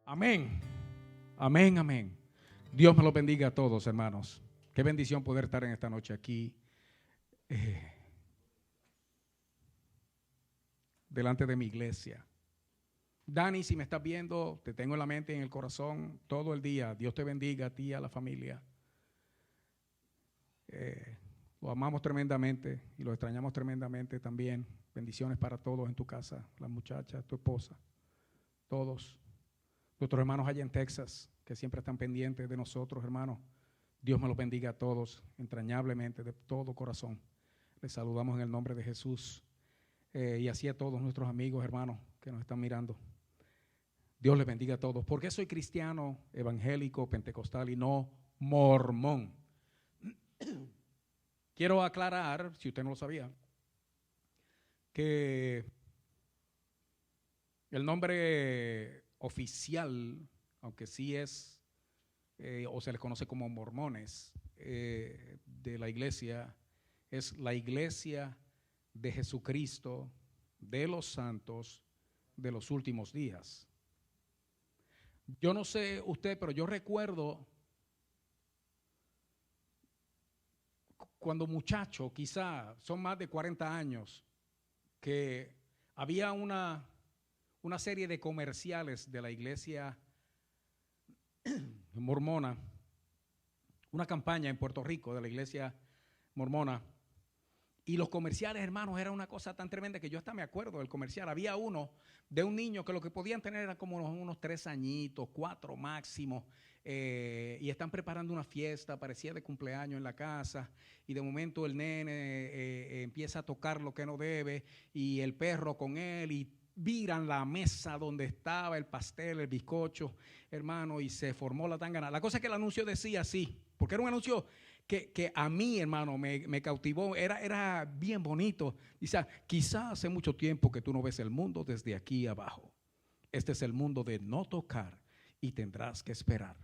Amén. Amén, amén. Dios me los bendiga a todos, hermanos. Qué bendición poder estar en esta noche aquí delante de mi iglesia. Dani, si me estás viendo, te tengo en la mente y en el corazón todo el día. Dios te bendiga a ti y a la familia. Lo amamos tremendamente y lo extrañamos tremendamente también. Bendiciones para todos en tu casa, las muchachas, tu esposa, todos. Nuestros hermanos allá en Texas, que siempre están pendientes de nosotros, hermanos. Dios me los bendiga a todos, entrañablemente, de todo corazón. Les saludamos en el nombre de Jesús. Y así a todos nuestros amigos, hermanos, que nos están mirando. Dios les bendiga a todos. ¿Por qué soy cristiano, evangélico, pentecostal y no mormón? Quiero aclarar, si usted no lo sabía, que el nombre oficial, aunque sí es, o se les conoce como mormones, de la iglesia, es la Iglesia de Jesucristo de los Santos de los Últimos Días. Yo no sé usted, pero yo recuerdo cuando muchacho, quizá son más de 40 años, que había una serie de comerciales de la iglesia mormona, una campaña en Puerto Rico de la iglesia mormona. Y los comerciales, hermanos, era una cosa tan tremenda que yo hasta me acuerdo del comercial. Había uno de un niño que lo que podían tener era como unos 3 añitos, 4 máximo, y están preparando una fiesta, parecía de cumpleaños en la casa, y de momento el nene empieza a tocar lo que no debe, y el perro con él, y viran la mesa donde estaba el pastel, el bizcocho, hermano, y se formó la tangana. La cosa es que el anuncio decía así, porque era un anuncio que a mí, hermano, me cautivó, era bien bonito. Dice, quizá hace mucho tiempo que tú no ves el mundo desde aquí abajo. Este es el mundo de no tocar y tendrás que esperar.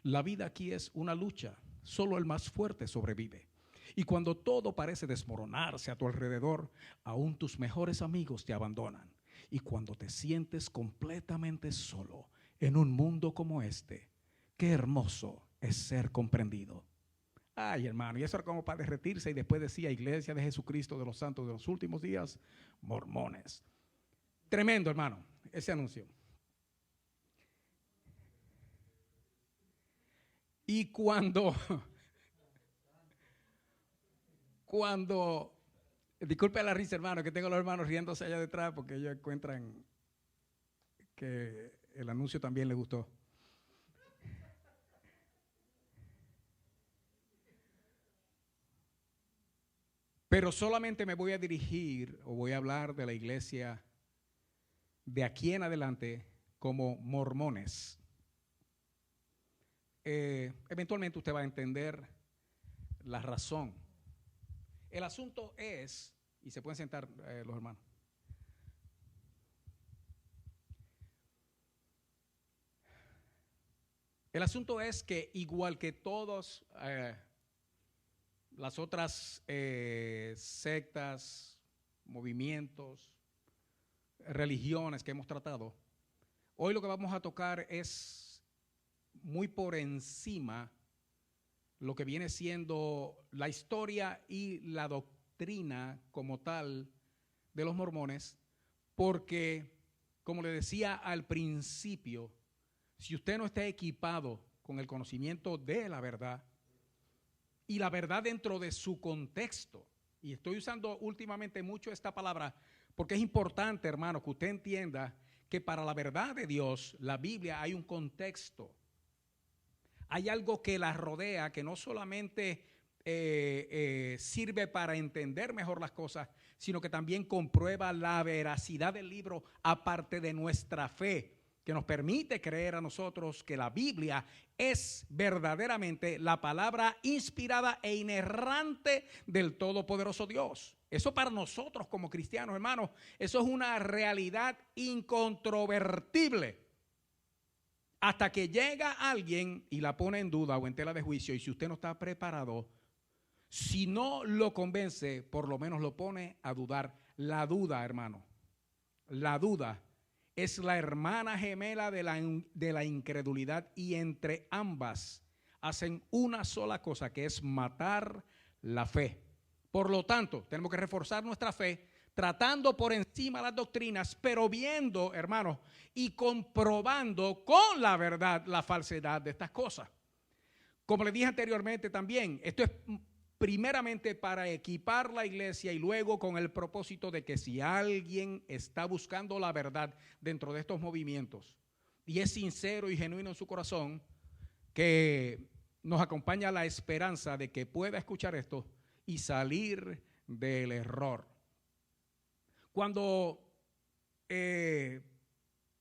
La vida aquí es una lucha, solo el más fuerte sobrevive. Y cuando todo parece desmoronarse a tu alrededor, aún tus mejores amigos te abandonan. Y cuando te sientes completamente solo en un mundo como este, qué hermoso es ser comprendido. Ay, hermano, y eso era como para derretirse, y después decía Iglesia de Jesucristo de los Santos de los Últimos Días, mormones. Tremendo, hermano, ese anuncio. Y disculpe la risa, hermano, que tengo a los hermanos riéndose allá detrás porque ellos encuentran que el anuncio también les gustó. Pero solamente me voy a dirigir o voy a hablar de la iglesia de aquí en adelante como mormones. Eventualmente usted va a entender la razón. El asunto es, y se pueden sentar los hermanos. El asunto es que igual que todos las otras sectas, movimientos, religiones que hemos tratado, hoy lo que vamos a tocar es muy por encima lo que viene siendo la historia y la doctrina como tal de los mormones, porque, como le decía al principio, si usted no está equipado con el conocimiento de la verdad y la verdad dentro de su contexto, y estoy usando últimamente mucho esta palabra porque es importante, hermano, que usted entienda que para la verdad de Dios, la Biblia, hay un contexto. Hay algo que la rodea, que no solamente sirve para entender mejor las cosas, sino que también comprueba la veracidad del libro, aparte de nuestra fe, que nos permite creer a nosotros que la Biblia es verdaderamente la palabra inspirada e inerrante del Todopoderoso Dios. Eso para nosotros como cristianos, hermanos, eso es una realidad incontrovertible. Hasta que llega alguien y la pone en duda o en tela de juicio, y si usted no está preparado, si no lo convence, por lo menos lo pone a dudar. La duda, hermano, la duda es la hermana gemela de la incredulidad, y entre ambas hacen una sola cosa, que es matar la fe. Por lo tanto, tenemos que reforzar nuestra fe, tratando por encima las doctrinas, pero viendo, hermanos, y comprobando con la verdad la falsedad de estas cosas. Como les dije anteriormente también, esto es primeramente para equipar la iglesia y luego con el propósito de que si alguien está buscando la verdad dentro de estos movimientos y es sincero y genuino en su corazón, que nos acompaña la esperanza de que pueda escuchar esto y salir del error. Cuando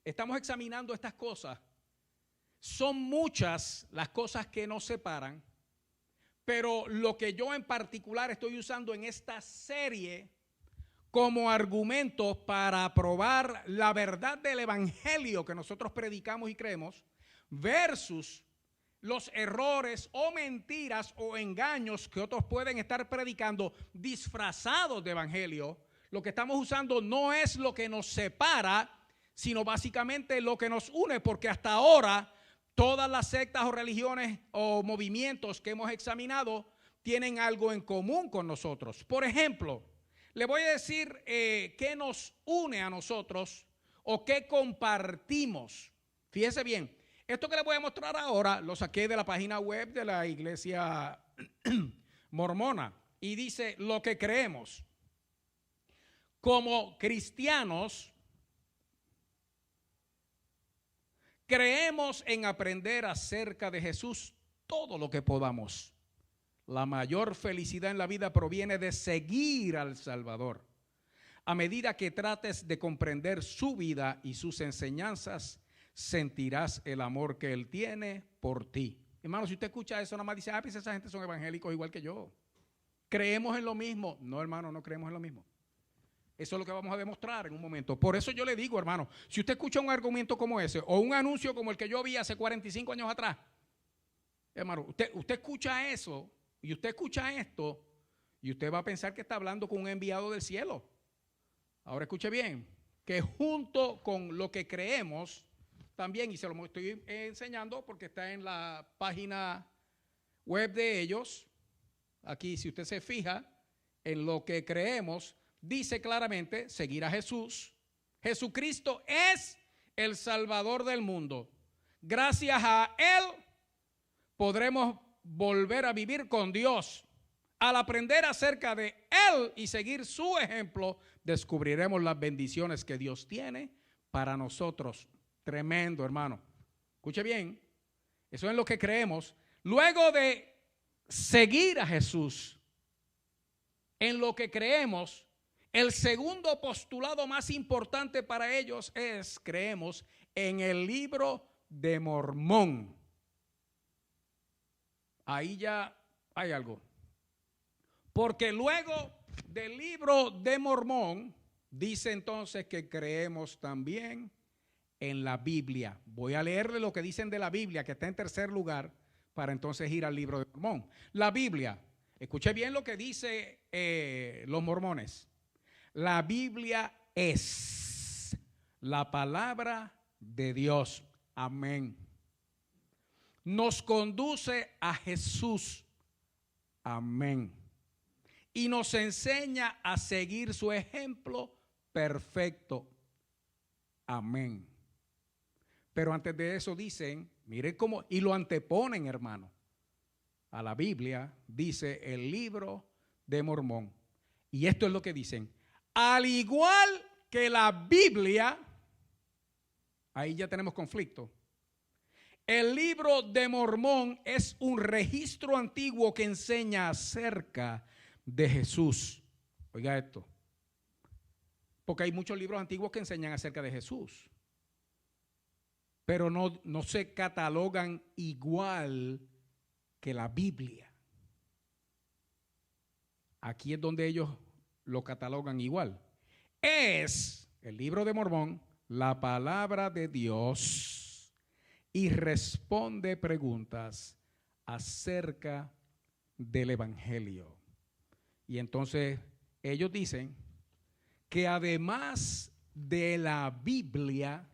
estamos examinando estas cosas, son muchas las cosas que nos separan, pero lo que yo en particular estoy usando en esta serie como argumento para probar la verdad del evangelio que nosotros predicamos y creemos versus los errores o mentiras o engaños que otros pueden estar predicando disfrazados de evangelio. Lo que estamos usando no es lo que nos separa, sino básicamente lo que nos une, porque hasta ahora todas las sectas o religiones o movimientos que hemos examinado tienen algo en común con nosotros. Por ejemplo, le voy a decir qué nos une a nosotros o qué compartimos. Fíjese bien, esto que le voy a mostrar ahora lo saqué de la página web de la iglesia mormona y dice lo que creemos. Como cristianos, creemos en aprender acerca de Jesús todo lo que podamos. La mayor felicidad en la vida proviene de seguir al Salvador. A medida que trates de comprender su vida y sus enseñanzas, sentirás el amor que Él tiene por ti. Hermano, si usted escucha eso, nada más dice, pues esa gente son evangélicos igual que yo. ¿Creemos en lo mismo? No, hermano, no creemos en lo mismo. Eso es lo que vamos a demostrar en un momento. Por eso yo le digo, hermano, si usted escucha un argumento como ese o un anuncio como el que yo vi hace 45 años atrás, hermano, usted escucha eso y usted escucha esto y usted va a pensar que está hablando con un enviado del cielo. Ahora escuche bien, que junto con lo que creemos también, y se lo estoy enseñando porque está en la página web de ellos, aquí si usted se fija en lo que creemos, dice claramente, seguir a Jesús. Jesucristo es el Salvador del mundo. Gracias a Él podremos volver a vivir con Dios. Al aprender acerca de Él y seguir su ejemplo, descubriremos las bendiciones que Dios tiene para nosotros. Tremendo, hermano. Escuche bien, eso es lo que creemos. Luego de seguir a Jesús, en lo que creemos, el segundo postulado más importante para ellos es, creemos, en el libro de Mormón. Ahí ya hay algo. Porque luego del libro de Mormón, dice entonces que creemos también en la Biblia. Voy a leerle lo que dicen de la Biblia, que está en tercer lugar, para entonces ir al libro de Mormón. La Biblia, escuche bien lo que dice los mormones. La Biblia es la palabra de Dios. Amén. Nos conduce a Jesús. Amén. Y nos enseña a seguir su ejemplo perfecto. Amén. Pero antes de eso dicen, miren cómo, y lo anteponen, hermano, a la Biblia, dice el libro de Mormón. Y esto es lo que dicen. Al igual que la Biblia, ahí ya tenemos conflicto. El libro de Mormón es un registro antiguo que enseña acerca de Jesús. Oiga esto. Porque hay muchos libros antiguos que enseñan acerca de Jesús, pero no se catalogan igual que la Biblia. Aquí es donde ellos lo catalogan igual. Es el libro de Mormón la palabra de Dios y responde preguntas acerca del evangelio. Y entonces ellos dicen que además de la Biblia,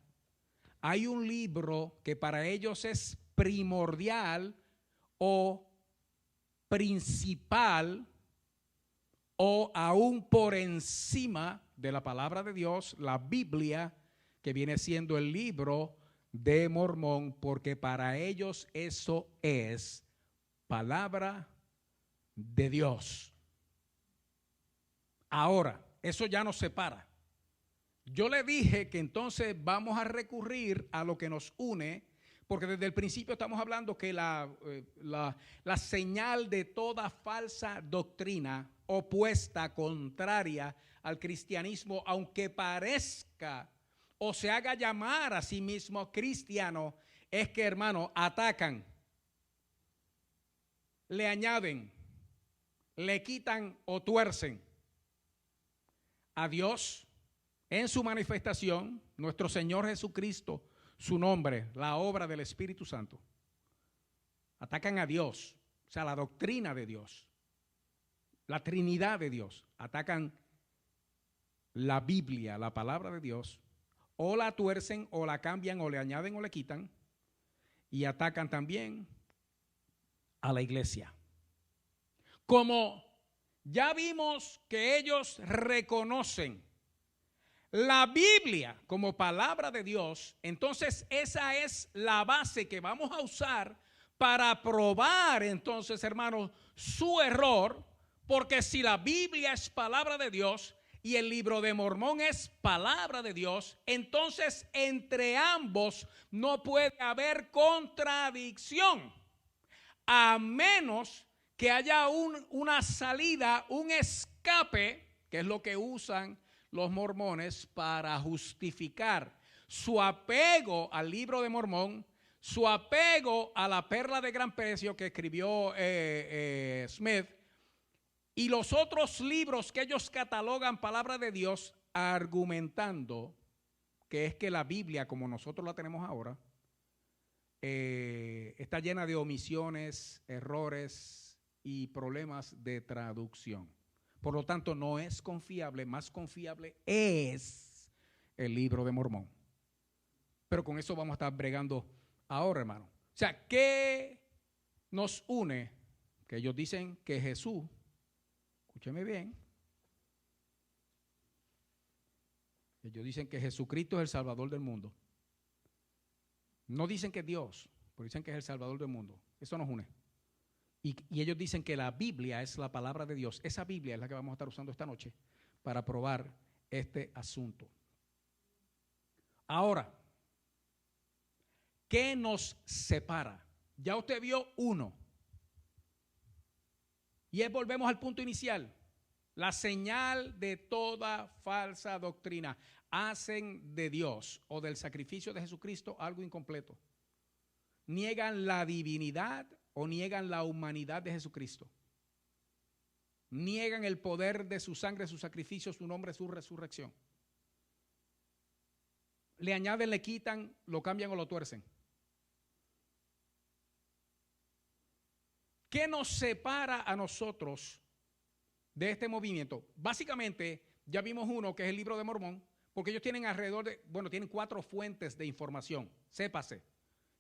hay un libro que para ellos es primordial o principal o aún por encima de la palabra de Dios, la Biblia, que viene siendo el libro de Mormón, porque para ellos eso es palabra de Dios. Ahora, eso ya nos separa. Yo le dije que entonces vamos a recurrir a lo que nos une, porque desde el principio estamos hablando que la señal de toda falsa doctrina opuesta, contraria al cristianismo, aunque parezca o se haga llamar a sí mismo cristiano, es que, hermano, atacan, le añaden, le quitan o tuercen a Dios en su manifestación, nuestro Señor Jesucristo, su nombre, la obra del Espíritu Santo. Atacan a Dios, o sea, la doctrina de Dios, la Trinidad de Dios. Atacan la Biblia, la palabra de Dios, o la tuercen, o la cambian, o le añaden, o le quitan, y atacan también a la iglesia. Como ya vimos que ellos reconocen la Biblia como palabra de Dios, entonces esa es la base que vamos a usar para probar entonces, hermanos, su error, porque si la Biblia es palabra de Dios y el libro de Mormón es palabra de Dios, entonces entre ambos no puede haber contradicción, a menos que haya una salida, un escape, que es lo que usan los mormones para justificar su apego al libro de Mormón, su apego a la perla de gran precio que escribió Smith, y los otros libros que ellos catalogan palabra de Dios, argumentando que es que la Biblia, como nosotros la tenemos ahora, está llena de omisiones, errores y problemas de traducción. Por lo tanto, no es confiable, más confiable es el libro de Mormón. Pero con eso vamos a estar bregando ahora, hermano. O sea, ¿qué nos une? Que ellos dicen que Jesús, escúcheme bien, ellos dicen que Jesucristo es el Salvador del mundo. No dicen que es Dios, pero dicen que es el Salvador del mundo. Eso nos une. Y ellos dicen que la Biblia es la palabra de Dios. Esa Biblia es la que vamos a estar usando esta noche para probar este asunto. Ahora, ¿qué nos separa? Ya usted vio uno. Y volvemos al punto inicial. La señal de toda falsa doctrina. Hacen de Dios o del sacrificio de Jesucristo algo incompleto. Niegan la divinidad o niegan la humanidad de Jesucristo. Niegan el poder de su sangre, su sacrificio, su nombre, su resurrección. Le añaden, le quitan, lo cambian o lo tuercen. ¿Qué nos separa a nosotros de este movimiento? Básicamente, ya vimos uno que es el libro de Mormón, porque ellos tienen tienen 4 fuentes de información, sépase.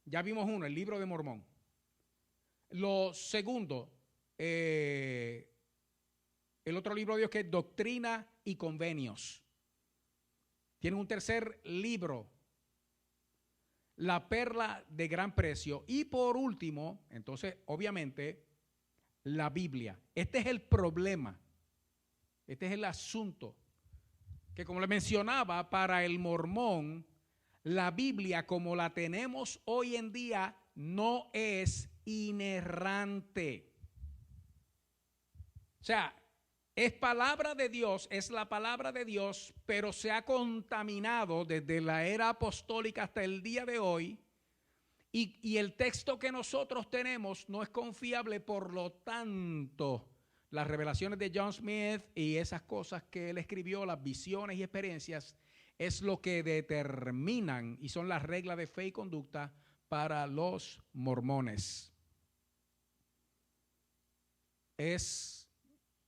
Ya vimos uno, el libro de Mormón. Lo segundo, el otro libro de Dios que es Doctrina y Convenios. Tienen un tercer libro, La Perla de Gran Precio. Y por último, entonces, obviamente, la Biblia. Este es el problema. Este es el asunto. Que como le mencionaba, para el mormón, la Biblia como la tenemos hoy en día no es inerrante. O sea, es palabra de Dios, es la palabra de Dios, pero se ha contaminado desde la era apostólica hasta el día de hoy. Y el texto que nosotros tenemos no es confiable, por lo tanto, las revelaciones de John Smith y esas cosas que él escribió, las visiones y experiencias, es lo que determinan y son las reglas de fe y conducta para los mormones. O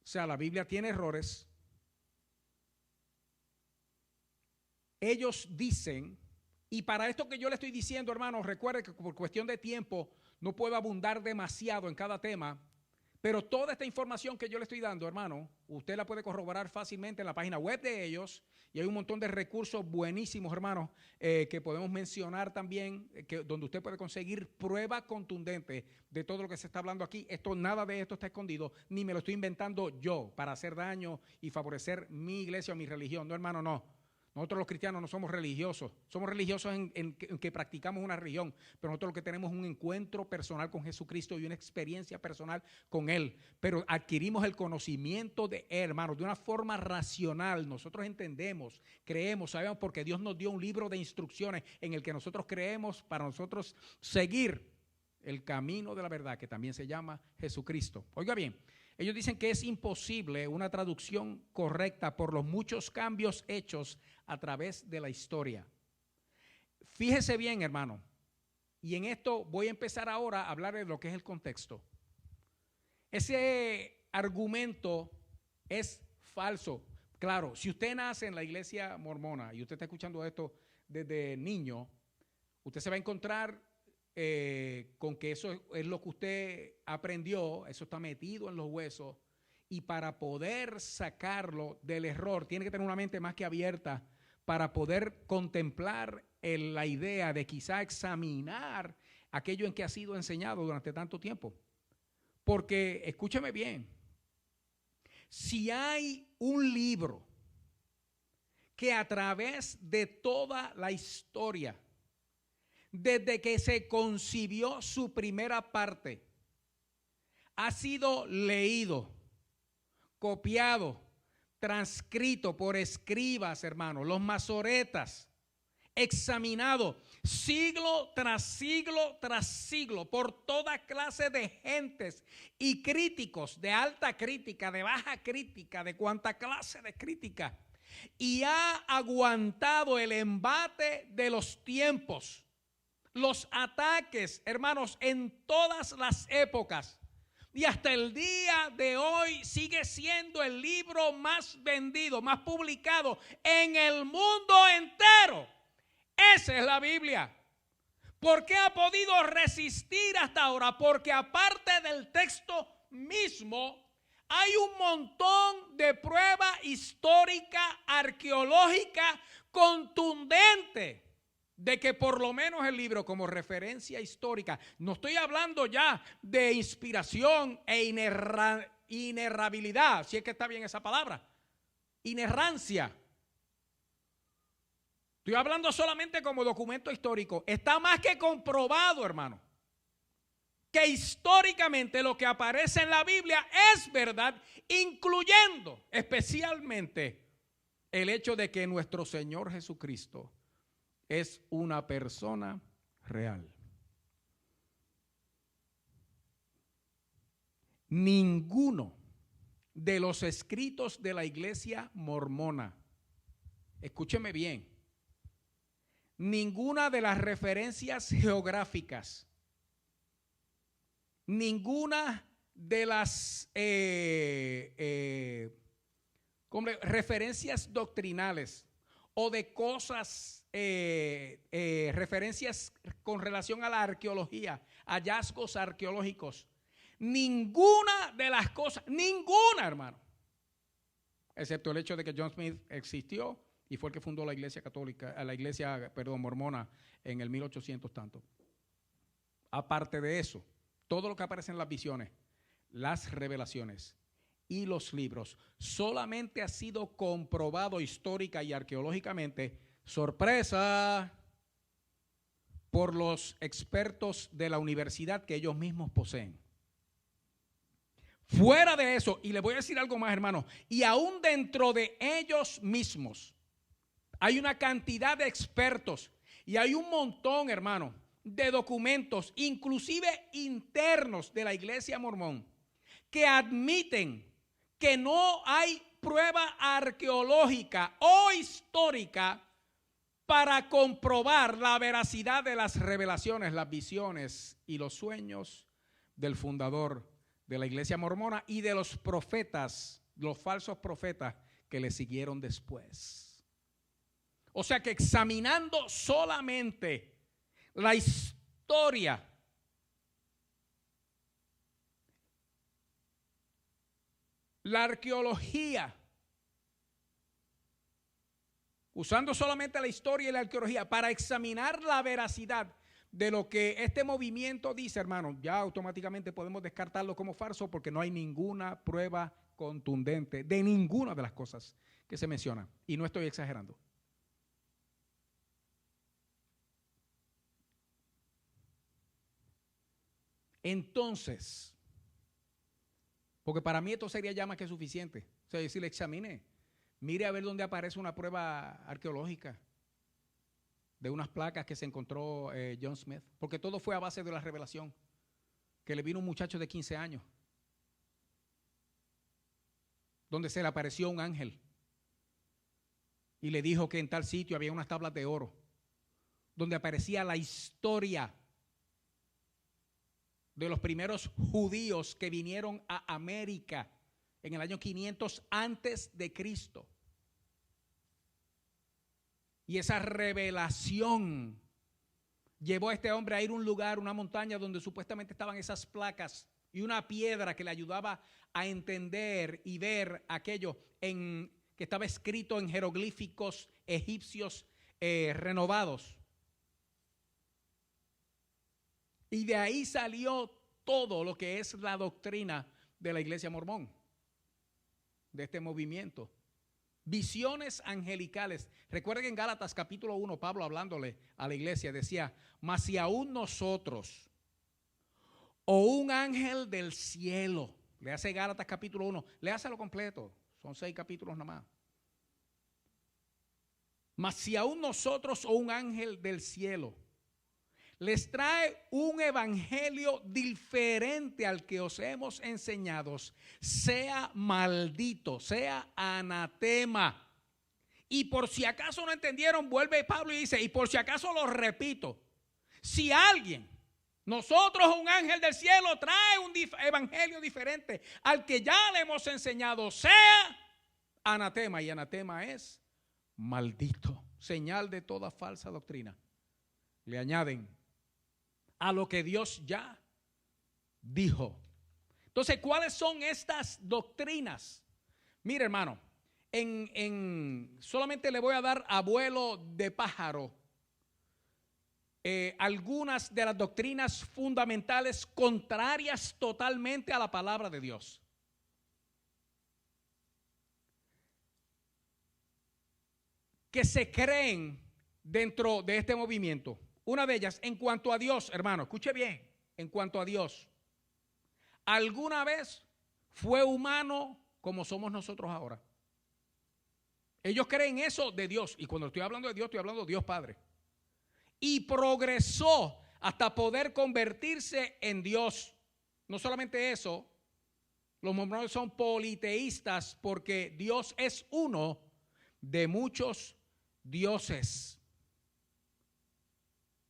sea, la Biblia tiene errores, ellos dicen, y para esto que yo le estoy diciendo, hermanos, recuerde que por cuestión de tiempo no puedo abundar demasiado en cada tema, pero toda esta información que yo le estoy dando, hermano, usted la puede corroborar fácilmente en la página web de ellos, y hay un montón de recursos buenísimos, hermanos, que podemos mencionar también, donde usted puede conseguir prueba contundente de todo lo que se está hablando aquí. Nada de esto está escondido, ni me lo estoy inventando yo para hacer daño y favorecer mi iglesia o mi religión. No, hermano, no. Nosotros los cristianos no somos religiosos en que practicamos una religión, pero nosotros lo que tenemos es un encuentro personal con Jesucristo y una experiencia personal con Él, pero adquirimos el conocimiento de Él, hermanos, de una forma racional. Nosotros entendemos, creemos, sabemos, porque Dios nos dio un libro de instrucciones en el que nosotros creemos para nosotros seguir el camino de la verdad, que también se llama Jesucristo. Oiga bien, ellos dicen que es imposible una traducción correcta por los muchos cambios hechos a través de la historia. Fíjese bien, hermano, y en esto voy a empezar ahora a hablar de lo que es el contexto. Ese argumento es falso. Claro, si usted nace en la iglesia mormona y usted está escuchando esto desde niño, usted se va a encontrar con que eso es lo que usted aprendió, eso está metido en los huesos, y para poder sacarlo del error tiene que tener una mente más que abierta para poder contemplar la idea de quizá examinar aquello en que ha sido enseñado durante tanto tiempo. Porque, escúcheme bien, si hay un libro que a través de toda la historia, desde que se concibió su primera parte, ha sido leído, copiado, transcrito por escribas, hermanos, los masoretas, examinado siglo tras siglo tras siglo por toda clase de gentes y críticos de alta crítica, de baja crítica, de cuanta clase de crítica, y ha aguantado el embate de los tiempos, los ataques, hermanos, en todas las épocas. Y hasta el día de hoy sigue siendo el libro más vendido, más publicado en el mundo entero. Esa es la Biblia. ¿Por qué ha podido resistir hasta ahora? Porque aparte del texto mismo, hay un montón de prueba histórica, arqueológica, contundente, de que por lo menos el libro como referencia histórica, no estoy hablando ya de inspiración e inerrabilidad, si es que está bien esa palabra, inerrancia. Estoy hablando solamente como documento histórico. Está más que comprobado, hermano, que históricamente lo que aparece en la Biblia es verdad, incluyendo especialmente el hecho de que nuestro Señor Jesucristo es una persona real. Ninguno de los escritos de la iglesia mormona, escúcheme bien, ninguna de las referencias geográficas, ninguna de las referencias doctrinales o de cosas, referencias con relación a la arqueología, hallazgos arqueológicos, ninguna de las cosas, ninguna, hermano, excepto el hecho de que John Smith existió y fue el que fundó la iglesia católica, mormona en el 1800 tanto. Aparte de eso, todo lo que aparece en las visiones, las revelaciones y los libros solamente ha sido comprobado histórica y arqueológicamente, sorpresa, por los expertos de la universidad que ellos mismos poseen. Fuera de eso, y le voy a decir algo más, hermano, y aún dentro de ellos mismos hay una cantidad de expertos y hay un montón, hermano, de documentos, inclusive internos de la iglesia mormón, que admiten que no hay prueba arqueológica o histórica para comprobar la veracidad de las revelaciones, las visiones y los sueños del fundador de la iglesia mormona y de los profetas, los falsos profetas que le siguieron después. O sea que examinando solamente la historia, la arqueología, usando solamente la historia y la arqueología para examinar la veracidad de lo que este movimiento dice, hermano, ya automáticamente podemos descartarlo como falso porque no hay ninguna prueba contundente de ninguna de las cosas que se mencionan. Y no estoy exagerando. Entonces, porque para mí esto sería ya más que suficiente. O sea, si le examine, mire a ver dónde aparece una prueba arqueológica de unas placas que se encontró John Smith. Porque todo fue a base de la revelación que le vino un muchacho de 15 años, donde se le apareció un ángel y le dijo que en tal sitio había unas tablas de oro, donde aparecía la historia de los primeros judíos que vinieron a América en el año 500 antes de Cristo. Y esa revelación llevó a este hombre a ir a un lugar, una montaña donde supuestamente estaban esas placas y una piedra que le ayudaba a entender y ver aquello que estaba escrito en jeroglíficos egipcios renovados. Y de ahí salió todo lo que es la doctrina de la iglesia mormón, de este movimiento. Visiones angelicales. Recuerden que en Gálatas capítulo 1, Pablo hablándole a la iglesia decía, mas si aún nosotros o un ángel del cielo, le hace Gálatas capítulo 1, le hace lo completo, son 6 capítulos nada más. Mas si aún nosotros o un ángel del cielo les trae un evangelio diferente al que os hemos enseñado, sea maldito, sea anatema. Y por si acaso no entendieron, vuelve Pablo y dice, y por si acaso lo repito, si alguien, nosotros o un ángel del cielo trae un evangelio diferente al que ya le hemos enseñado, sea anatema. Y anatema es maldito, señal de toda falsa doctrina. Le añaden a lo que Dios ya dijo. Entonces, ¿cuáles son estas doctrinas? Mire, hermano, solamente le voy a dar a vuelo de pájaro algunas de las doctrinas fundamentales contrarias totalmente a la palabra de Dios. Que se creen dentro de este movimiento. Una de ellas, en cuanto a Dios, hermano, escuche bien, en cuanto a Dios, ¿alguna vez fue humano como somos nosotros ahora? Ellos creen eso de Dios, y cuando estoy hablando de Dios, estoy hablando de Dios Padre. Y progresó hasta poder convertirse en Dios. No solamente eso, los mormones son politeístas porque Dios es uno de muchos dioses.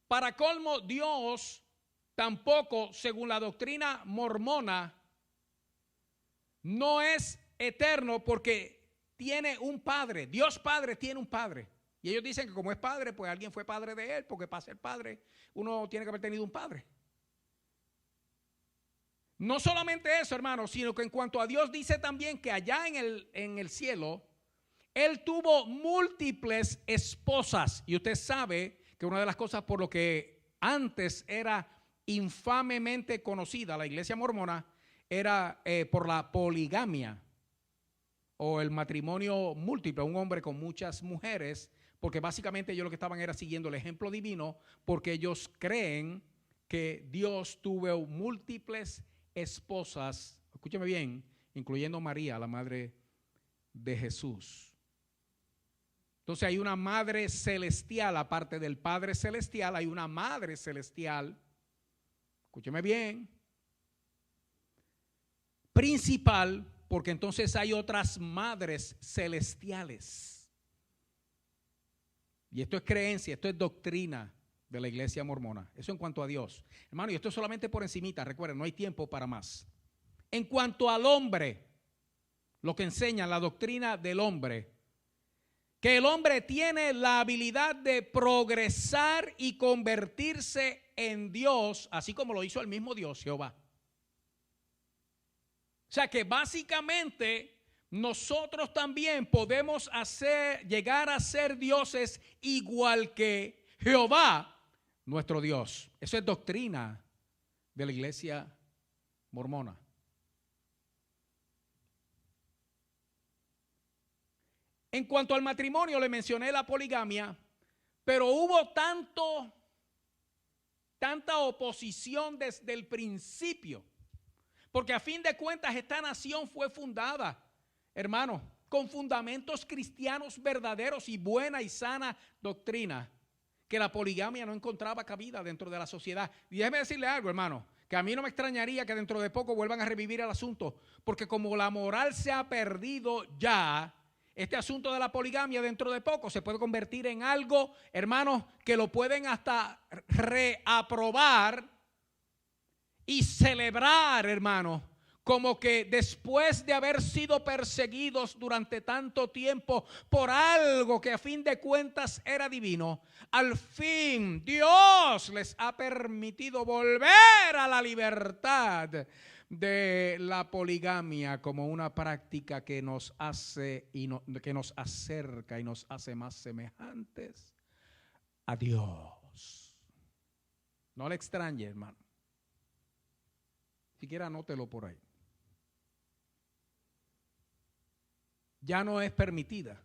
Para colmo, Dios tampoco, según la doctrina mormona, no es eterno porque tiene un padre. Dios Padre tiene un padre. Y ellos dicen que como es padre, pues alguien fue padre de él, porque para ser padre uno tiene que haber tenido un padre. No solamente eso, hermano, sino que en cuanto a Dios dice también que allá en el cielo, Él tuvo múltiples esposas. Y usted sabe que una de las cosas por lo que antes era infamemente conocida la iglesia mormona era por la poligamia o el matrimonio múltiple, un hombre con muchas mujeres, porque básicamente ellos lo que estaban era siguiendo el ejemplo divino, porque ellos creen que Dios tuvo múltiples esposas, escúcheme bien, incluyendo María, la madre de Jesús. Entonces hay una madre celestial, aparte del Padre celestial, hay una madre celestial, escúcheme bien, principal, porque entonces hay otras madres celestiales. Y esto es creencia, esto es doctrina de la iglesia mormona. Eso en cuanto a Dios. Hermano, y esto es solamente por encimita, recuerden, no hay tiempo para más. En cuanto al hombre, lo que enseña la doctrina del hombre, que el hombre tiene la habilidad de progresar y convertirse en Dios, así como lo hizo el mismo Dios, Jehová. O sea que básicamente nosotros también podemos llegar a ser dioses igual que Jehová, nuestro Dios. Eso es doctrina de la iglesia mormona. En cuanto al matrimonio, le mencioné la poligamia, pero hubo tanta oposición desde el principio, porque a fin de cuentas esta nación fue fundada, hermano, con fundamentos cristianos verdaderos y buena y sana doctrina, que la poligamia no encontraba cabida dentro de la sociedad. Y déjeme decirle algo, hermano, que a mí no me extrañaría que dentro de poco vuelvan a revivir el asunto, porque como la moral se ha perdido ya, este asunto de la poligamia dentro de poco se puede convertir en algo, hermanos, que lo pueden hasta reaprobar y celebrar, hermanos, como que después de haber sido perseguidos durante tanto tiempo por algo que a fin de cuentas era divino, al fin Dios les ha permitido volver a la libertad de la poligamia como una práctica que nos hace que nos acerca y nos hace más semejantes a Dios. No le extrañe, hermano. Siquiera anótelo por ahí. Ya no es permitida.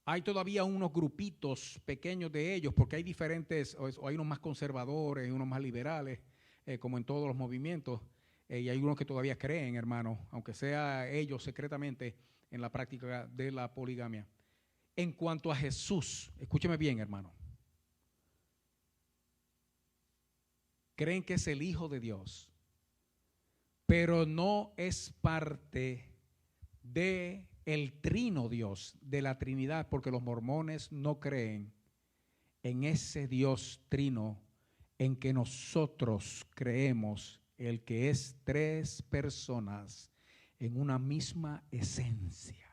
Hay todavía unos grupitos pequeños de ellos, porque hay diferentes, o hay unos más conservadores y unos más liberales, como en todos los movimientos, y hay unos que todavía creen, hermano, aunque sea ellos secretamente, en la práctica de la poligamia. En cuanto a Jesús, escúcheme bien, hermano, creen que es el Hijo de Dios, pero no es parte de el trino Dios, de la Trinidad, porque los mormones no creen en ese Dios trino en que nosotros creemos, el que es tres personas en una misma esencia.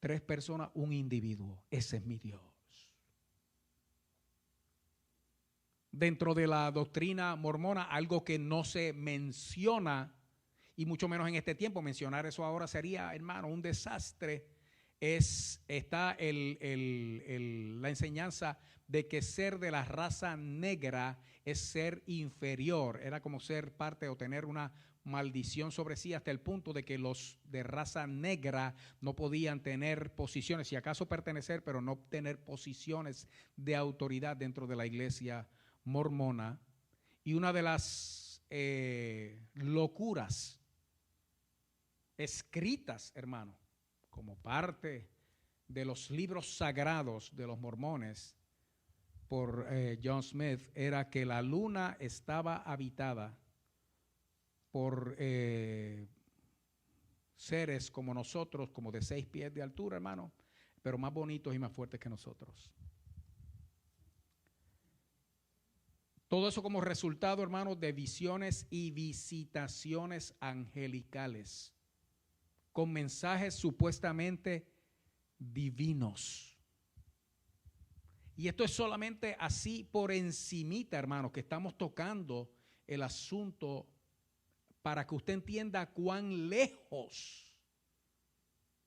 Tres personas, un individuo. Ese es mi Dios. Dentro de la doctrina mormona, algo que no se menciona, y mucho menos en este tiempo, mencionar eso ahora sería, hermano, un desastre. Está la enseñanza de que ser de la raza negra es ser inferior. Era como ser parte o tener una maldición sobre sí, hasta el punto de que los de raza negra no podían tener posiciones, si acaso pertenecer, pero no tener posiciones de autoridad dentro de la iglesia mormona. Y una de las locuras escritas, hermano, como parte de los libros sagrados de los mormones por John Smith, era que la luna estaba habitada por seres como nosotros, como de 6 pies de altura, hermano, pero más bonitos y más fuertes que nosotros. Todo eso como resultado, hermano, de visiones y visitaciones angelicales, con mensajes supuestamente divinos. Y esto es solamente así por encimita, hermano, que estamos tocando el asunto para que usted entienda cuán lejos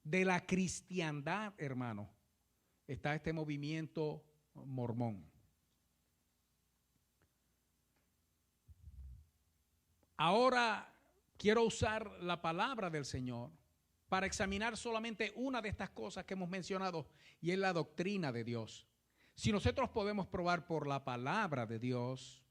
de la cristiandad, hermano, está este movimiento mormón. Ahora quiero usar la palabra del Señor para examinar solamente una de estas cosas que hemos mencionado, y es la doctrina de Dios. Si nosotros podemos probar por la palabra de Dios,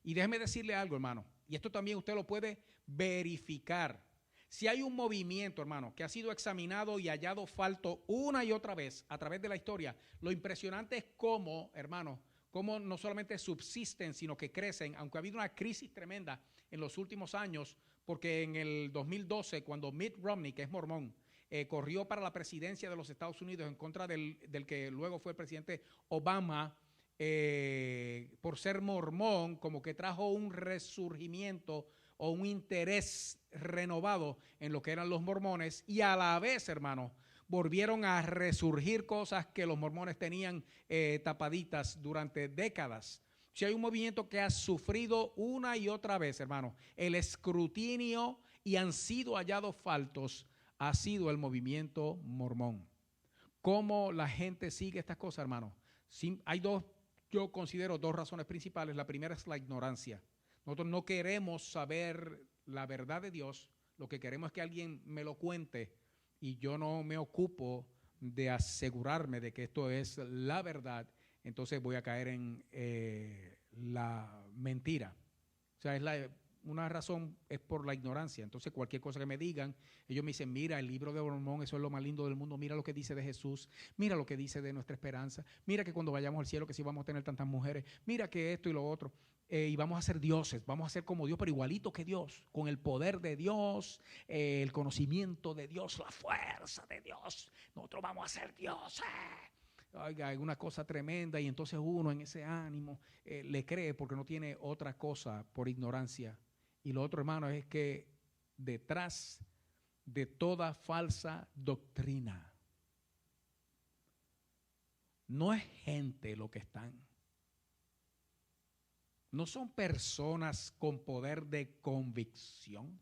y déjeme decirle algo, hermano, y esto también usted lo puede verificar. Si hay un movimiento, hermano, que ha sido examinado y hallado falto una y otra vez a través de la historia, lo impresionante es cómo, hermano, cómo no solamente subsisten, sino que crecen, aunque ha habido una crisis tremenda en los últimos años, porque en el 2012, cuando Mitt Romney, que es mormón, corrió para la presidencia de los Estados Unidos en contra del que luego fue el presidente Obama, por ser mormón, como que trajo un resurgimiento o un interés renovado en lo que eran los mormones, y a la vez, hermano, volvieron a resurgir cosas que los mormones tenían tapaditas durante décadas. Si hay un movimiento que ha sufrido una y otra vez, hermano, el escrutinio y han sido hallados faltos, ha sido el movimiento mormón. ¿Cómo la gente sigue estas cosas, hermano? Hay yo considero dos razones principales. La primera es la ignorancia. Nosotros no queremos saber la verdad de Dios. Lo que queremos es que alguien me lo cuente y yo no me ocupo de asegurarme de que esto es la verdad. Entonces voy a caer en la mentira. O sea, una razón es por la ignorancia. Entonces cualquier cosa que me digan, ellos me dicen, mira, el libro de Mormón, eso es lo más lindo del mundo, mira lo que dice de Jesús, mira lo que dice de nuestra esperanza, mira que cuando vayamos al cielo que sí vamos a tener tantas mujeres, mira que esto y lo otro, y vamos a ser dioses, vamos a ser como Dios, pero igualito que Dios, con el poder de Dios, el conocimiento de Dios, la fuerza de Dios, nosotros vamos a ser dioses. Oiga, hay una cosa tremenda y entonces uno en ese ánimo le cree porque no tiene otra cosa por ignorancia. Y lo otro, hermano, es que detrás de toda falsa doctrina no es gente lo que están. No son personas con poder de convicción.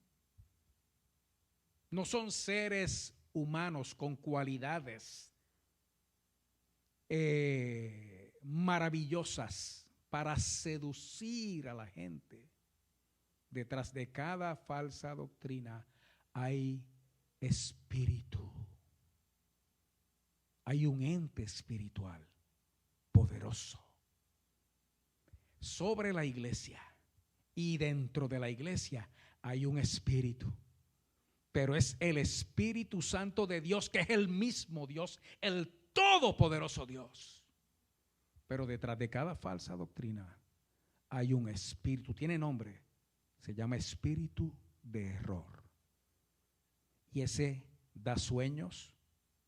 No son seres humanos con cualidades maravillosas para seducir a la gente. Detrás de cada falsa doctrina hay espíritu. Hay un ente espiritual poderoso sobre la iglesia, y dentro de la iglesia hay un espíritu, pero es el Espíritu Santo de Dios, que es el mismo Dios, el todopoderoso Dios. Pero detrás de cada falsa doctrina hay un espíritu, tiene nombre, se llama espíritu de error, y ese da sueños,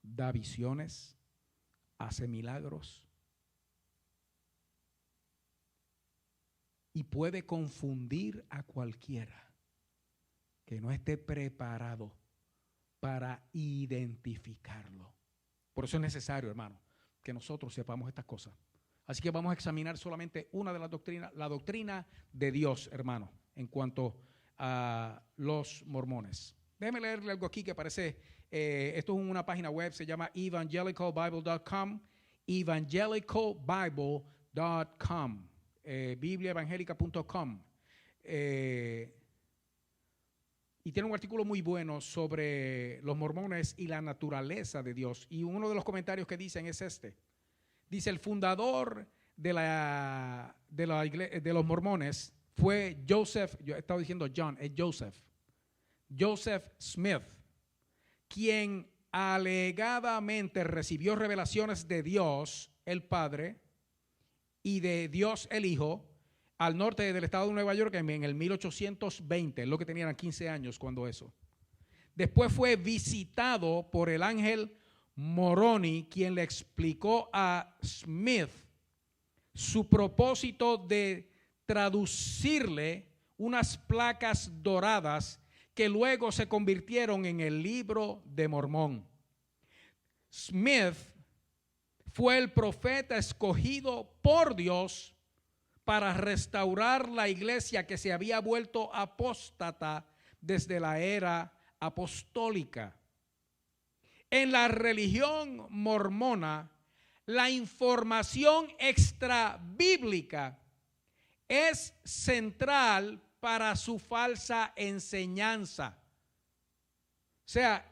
da visiones, hace milagros y puede confundir a cualquiera que no esté preparado para identificarlo. Por eso es necesario, hermano, que nosotros sepamos estas cosas. Así que vamos a examinar solamente una de las doctrinas, la doctrina de Dios, hermano, en cuanto a los mormones. Déjeme leerle algo aquí que parece, esto es una página web, se llama evangelicalbible.com, evangelicalbible.com, bibliaevangelica.com. Y tiene un artículo muy bueno sobre los mormones y la naturaleza de Dios. Y uno de los comentarios que dicen es este. Dice, el fundador de los mormones fue Joseph, yo he estado diciendo John, es Joseph Smith, quien alegadamente recibió revelaciones de Dios el Padre y de Dios el Hijo al norte del estado de Nueva York en el 1820, lo que tenían 15 años cuando eso. Después fue visitado por el ángel Moroni, quien le explicó a Smith su propósito de traducirle unas placas doradas que luego se convirtieron en el Libro de Mormón. Smith fue el profeta escogido por Dios para restaurar la iglesia que se había vuelto apóstata desde la era apostólica. En la religión mormona, la información extra bíblica es central para su falsa enseñanza. O sea,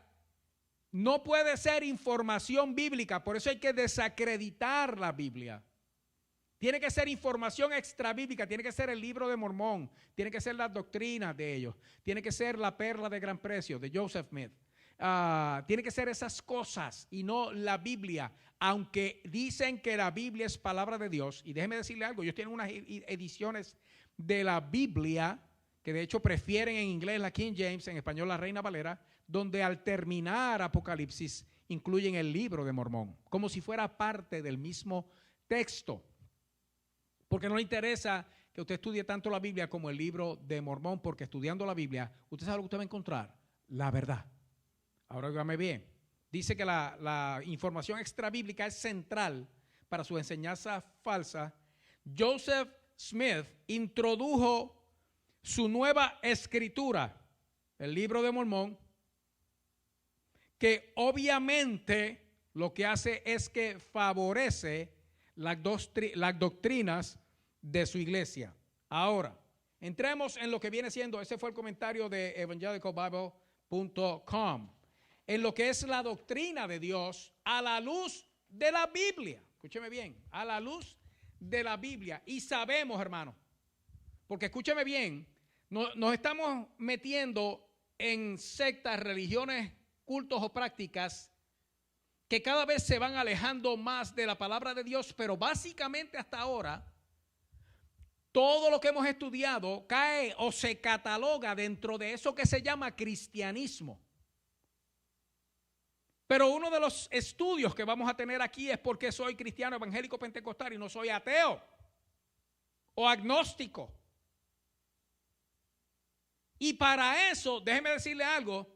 no puede ser información bíblica, por eso hay que desacreditar la Biblia. Tiene que ser información extra bíblica, tiene que ser el Libro de Mormón, tiene que ser las doctrinas de ellos, tiene que ser la perla de gran precio de Joseph Smith. Tiene que ser esas cosas y no la Biblia, aunque dicen que la Biblia es palabra de Dios. Y déjeme decirle algo, ellos tienen unas ediciones de la Biblia que de hecho prefieren en inglés la King James, en español la Reina Valera, donde al terminar Apocalipsis incluyen el Libro de Mormón, como si fuera parte del mismo texto, porque no le interesa que usted estudie tanto la Biblia como el Libro de Mormón, porque estudiando la Biblia, usted sabe lo que usted va a encontrar, la verdad. Ahora óigame bien, dice que la información extrabíblica es central para su enseñanza falsa, Joseph Smith introdujo su nueva escritura, el Libro de Mormón, que obviamente lo que hace es que favorece las doctrinas de su iglesia. Ahora, entremos en lo que viene siendo, ese fue el comentario de evangelicalbible.com, en lo que es la doctrina de Dios a la luz de la Biblia. Escúcheme bien, a la luz de la Biblia. Y sabemos, hermano, porque escúcheme bien, nos estamos metiendo en sectas, religiones, cultos o prácticas que cada vez se van alejando más de la palabra de Dios, pero básicamente hasta ahora todo lo que hemos estudiado cae o se cataloga dentro de eso que se llama cristianismo. Pero uno de los estudios que vamos a tener aquí es por qué soy cristiano evangélico pentecostal y no soy ateo o agnóstico. Y para eso, déjeme decirle algo,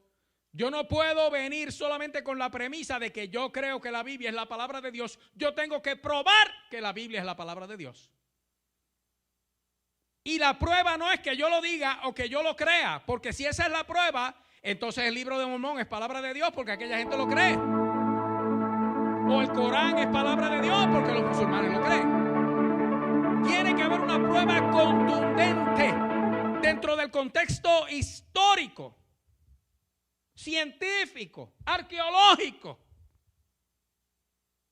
yo no puedo venir solamente con la premisa de que yo creo que la Biblia es la palabra de Dios. Yo tengo que probar que la Biblia es la palabra de Dios. Y la prueba no es que yo lo diga o que yo lo crea, porque si esa es la prueba, entonces el Libro de Mormón es palabra de Dios porque aquella gente lo cree. O el Corán es palabra de Dios porque los musulmanes lo creen. Tiene que haber una prueba contundente dentro del contexto histórico, científico, arqueológico,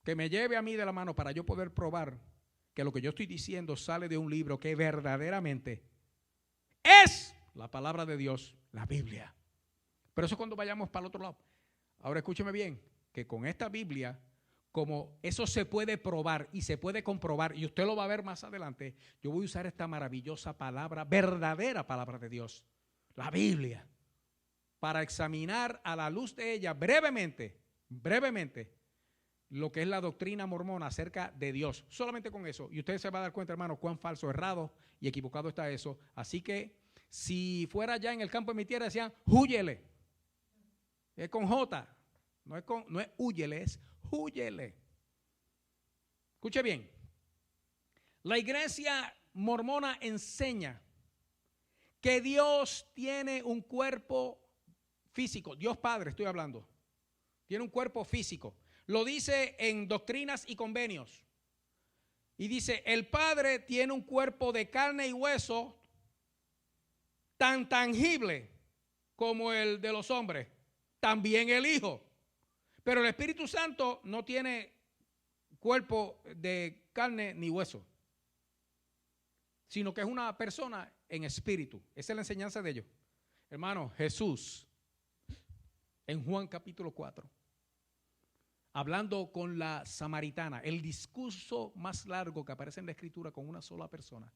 que me lleve a mí de la mano para yo poder probar que lo que yo estoy diciendo sale de un libro que verdaderamente es la palabra de Dios, la Biblia. Pero eso es cuando vayamos para el otro lado. Ahora escúcheme bien, que con esta Biblia, como eso se puede probar y se puede comprobar, y usted lo va a ver más adelante, yo voy a usar esta maravillosa palabra, verdadera palabra de Dios, la Biblia, para examinar a la luz de ella brevemente, lo que es la doctrina mormona acerca de Dios. Solamente con eso. Y usted se va a dar cuenta, hermano, cuán falso, errado y equivocado está eso. Así que si fuera ya en el campo de mi tierra, decían, húyele. Es con J. No es húyele, es húyele. Escuche bien. La iglesia mormona enseña que Dios tiene un cuerpo físico. Dios Padre, estoy hablando. Tiene un cuerpo físico. Lo dice en Doctrinas y Convenios. Y dice, el Padre tiene un cuerpo de carne y hueso tan tangible como el de los hombres. También el Hijo. Pero el Espíritu Santo no tiene cuerpo de carne ni hueso, sino que es una persona en espíritu. Esa es la enseñanza de ellos. Hermano, Jesús, en Juan capítulo 4, hablando con la samaritana, el discurso más largo que aparece en la Escritura con una sola persona,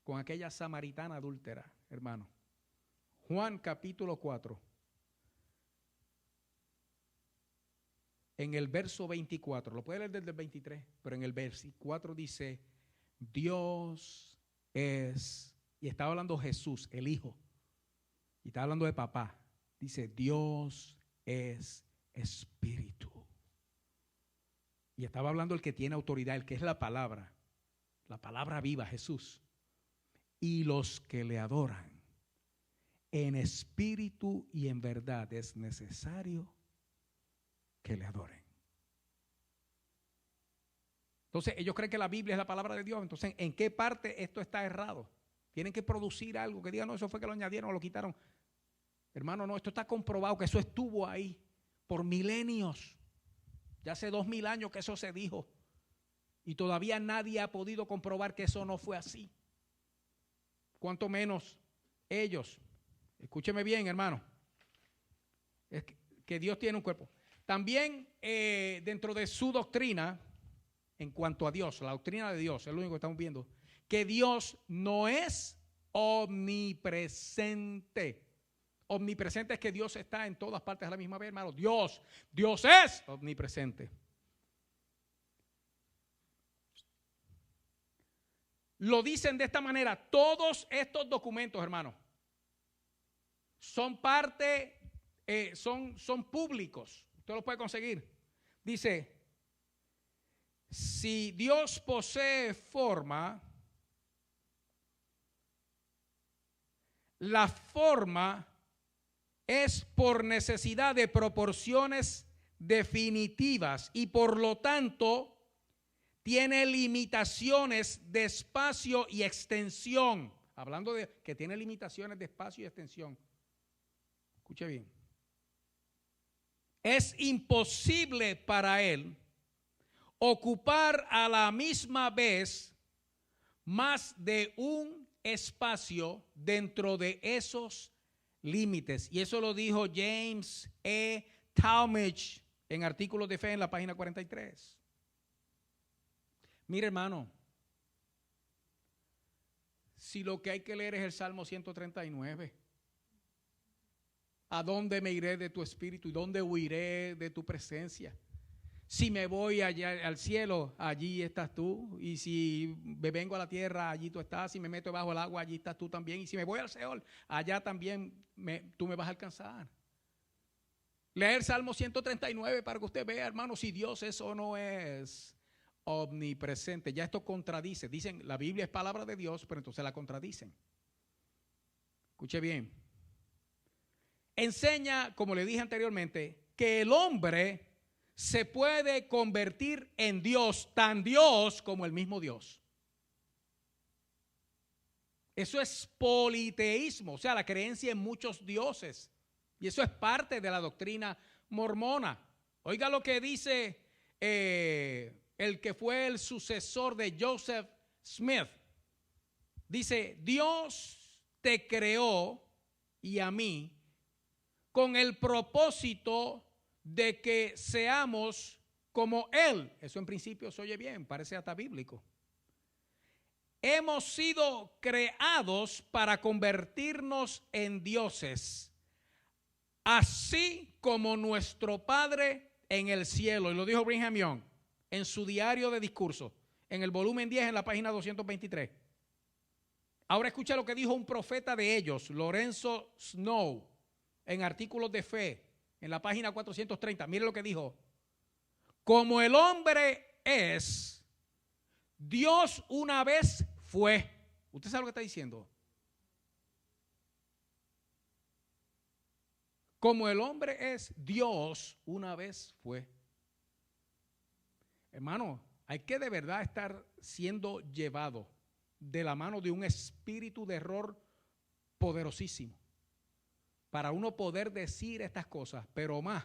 con aquella samaritana adúltera, hermano. Juan capítulo 4, en el verso 24, lo puede leer desde el 23, pero en el verso 4 dice, Dios es, y estaba hablando Jesús, el Hijo, y está hablando de papá, dice, Dios es espíritu. Y estaba hablando el que tiene autoridad, el que es la palabra viva, Jesús. Y los que le adoran en espíritu y en verdad es necesario que le adoren. Entonces ellos creen que la Biblia es la palabra de Dios. Entonces, ¿en qué parte esto está errado? Tienen que producir algo que digan, no, eso fue que lo añadieron o lo quitaron. Hermano, no, esto está comprobado que eso estuvo ahí por milenios. Ya hace 2000 años que eso se dijo. Y todavía nadie ha podido comprobar que eso no fue así. Cuanto menos ellos. Escúcheme bien, hermano. Es que Dios tiene un cuerpo. También dentro de su doctrina, en cuanto a Dios, la doctrina de Dios, es lo único que estamos viendo, que Dios no es omnipresente. Omnipresente es que Dios está en todas partes a la misma vez, hermano. Dios es omnipresente. Lo dicen de esta manera, todos estos documentos, hermano, son parte, son públicos. Usted lo puede conseguir. Dice, si Dios posee forma, la forma es por necesidad de proporciones definitivas y por lo tanto tiene limitaciones de espacio y extensión. Hablando de que tiene limitaciones de espacio y extensión. Escuche bien. Es imposible para él ocupar a la misma vez más de un espacio dentro de esos límites. Y eso lo dijo James E. Talmage en Artículos de Fe en la página 43. Mire, hermano, si lo que hay que leer es el Salmo 139, ¿a dónde me iré de tu espíritu y dónde huiré de tu presencia? Si me voy allá al cielo, allí estás tú. Y si me vengo a la tierra, allí tú estás. Si me meto bajo el agua, allí estás tú también. Y si me voy al Seol, allá también tú me vas a alcanzar. Leer Salmo 139 para que usted vea, hermano, si Dios es o no es omnipresente. Ya esto contradice. Dicen, la Biblia es palabra de Dios, pero entonces la contradicen. Escuche bien. Enseña, como le dije anteriormente, que el hombre se puede convertir en Dios, tan Dios como el mismo Dios. Eso es politeísmo, o sea, la creencia en muchos dioses. Y eso es parte de la doctrina mormona. Oiga lo que dice el que fue el sucesor de Joseph Smith. Dice, Dios te creó y a mí con el propósito de que seamos como Él. Eso en principio se oye bien, parece hasta bíblico. Hemos sido creados para convertirnos en dioses, así como nuestro Padre en el cielo. Y lo dijo Brigham Young en su diario de discurso, en el volumen 10, en la página 223. Ahora escucha lo que dijo un profeta de ellos, Lorenzo Snow, en Artículos de Fe, en la página 430. Mire lo que dijo. Como el hombre es, Dios una vez fue. ¿Usted sabe lo que está diciendo? Como el hombre es, Dios una vez fue. Hermano, hay que de verdad estar siendo llevado de la mano de un espíritu de error poderosísimo para uno poder decir estas cosas, pero más